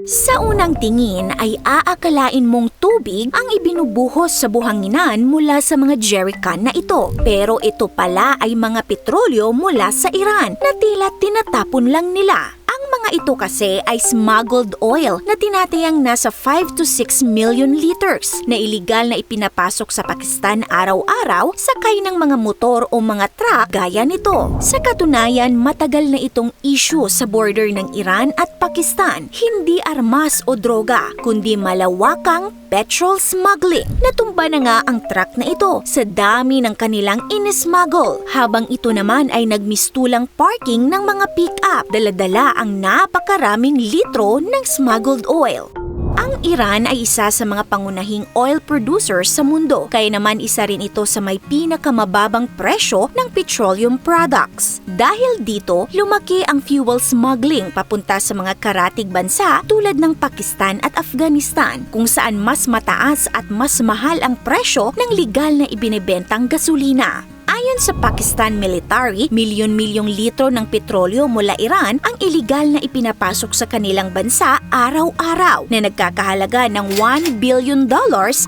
Sa unang tingin ay aakalain mong tubig ang ibinubuhos sa buhanginan mula sa mga jerrycan na ito. Pero ito pala ay mga petrolyo mula sa Iran na tila tinatapon lang nila. Ang mga ito kasi ay smuggled oil na tinatayang nasa 5 to 6 million liters na iligal na ipinapasok sa Pakistan araw-araw sakay ng mga motor o mga truck gaya nito. Sa katunayan, matagal na itong issue sa border ng Iran at Pakistan. Hindi armas o droga, kundi malawakang petrol smuggling. Natumba na nga ang truck na ito sa dami ng kanilang inismuggle, habang ito naman ay nagmistulang parking ng mga pick-up. Dala-dala ang napakaraming litro ng smuggled oil. Ang Iran ay isa sa mga pangunahing oil producers sa mundo, kaya naman isa rin ito sa may pinakamababang presyo ng petroleum products. Dahil dito, lumaki ang fuel smuggling papunta sa mga karatig bansa tulad ng Pakistan at Afghanistan, kung saan mas mataas at mas mahal ang presyo ng legal na ibinebentang gasolina. Ayon sa Pakistan military, milyon-milyong litro ng petrolyo mula Iran ang iligal na ipinapasok sa kanilang bansa araw-araw na nagkakahalaga ng $1 billion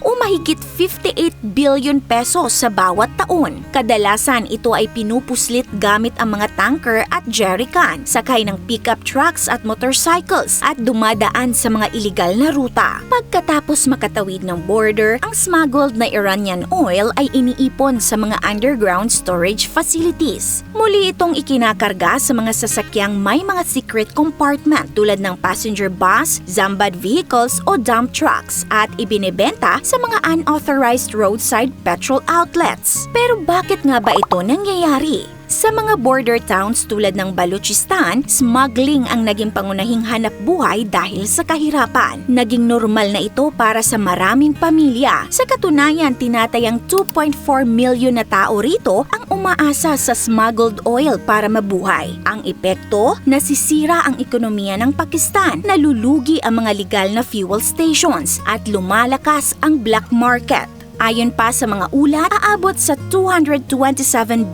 o mahigit 58 billion pesos sa bawat taon. Kadalasan ito ay pinupuslit gamit ang mga tanker at jerrycan, sakay ng pickup trucks at motorcycles at dumadaan sa mga iligal na ruta. Pagkatapos makatawid ng border, ang smuggled na Iranian oil ay iniipon sa mga underground storage facilities. Muli itong ikinakarga sa mga sasakyang may mga secret compartment tulad ng passenger bus, zambad vehicles o dump trucks at ibinebenta sa mga unauthorized roadside petrol outlets. Pero bakit nga ba ito nangyayari? Sa mga border towns tulad ng Balochistan, smuggling ang naging pangunahing hanap buhay dahil sa kahirapan. Naging normal na ito para sa maraming pamilya. Sa katunayan, tinatayang 2.4 milyon na tao rito ang umaasa sa smuggled oil para mabuhay. Ang epekto, nasisira ang ekonomiya ng Pakistan, nalulugi ang mga legal na fuel stations at lumalakas ang black market. Ayon pa sa mga ulat, aabot sa 227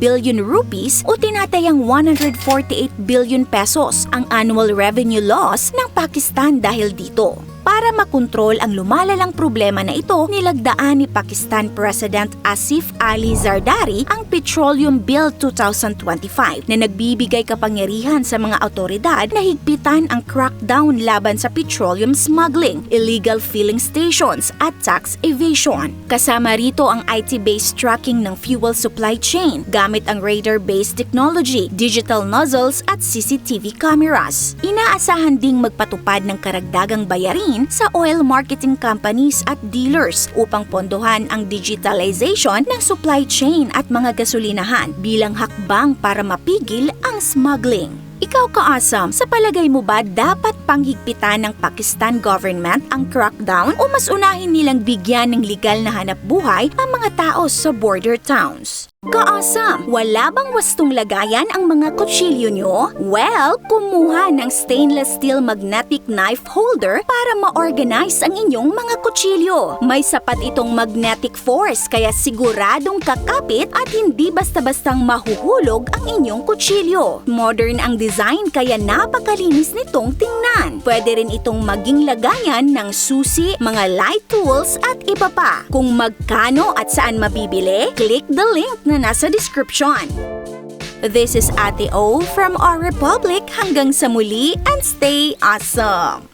billion rupees o tinatayang 148 billion pesos ang annual revenue loss ng Pakistan dahil dito. Para makontrol ang lumalalang problema na ito, nilagdaan ni Pakistan President Asif Ali Zardari ang Petroleum Bill 2025 na nagbibigay kapangyarihan sa mga awtoridad na higpitan ang crackdown laban sa petroleum smuggling, illegal filling stations at tax evasion. Kasama rito ang IT-based tracking ng fuel supply chain gamit ang radar-based technology, digital nozzles at CCTV cameras. Inaasahan ding magpatupad ng karagdagang bayarin sa oil marketing companies at dealers upang pondohan ang digitalization ng supply chain at mga gasolinahan bilang hakbang para mapigil ang smuggling. Ikaw kaasam, sa palagay mo ba dapat panghigpitan ng Pakistan government ang crackdown o mas unahin nilang bigyan ng legal na hanap buhay ang mga tao sa border towns? Kaasam, wala bang wastong lagayan ang mga kutsilyo nyo? Well, kumuha ng stainless steel magnetic knife holder para ma-organize ang inyong mga kutsilyo. May sapat itong magnetic force kaya siguradong kakapit at hindi basta-bastang mahuhulog ang inyong kutsilyo. Modern ang design kaya napakalinis nitong tingnan. Pwede rin itong maging lagayan ng susi, mga light tools at iba pa. Kung magkano at saan mabibili, click the link na nasa description. This is Ate O from Our Republic. Hanggang sa muli and stay awesome!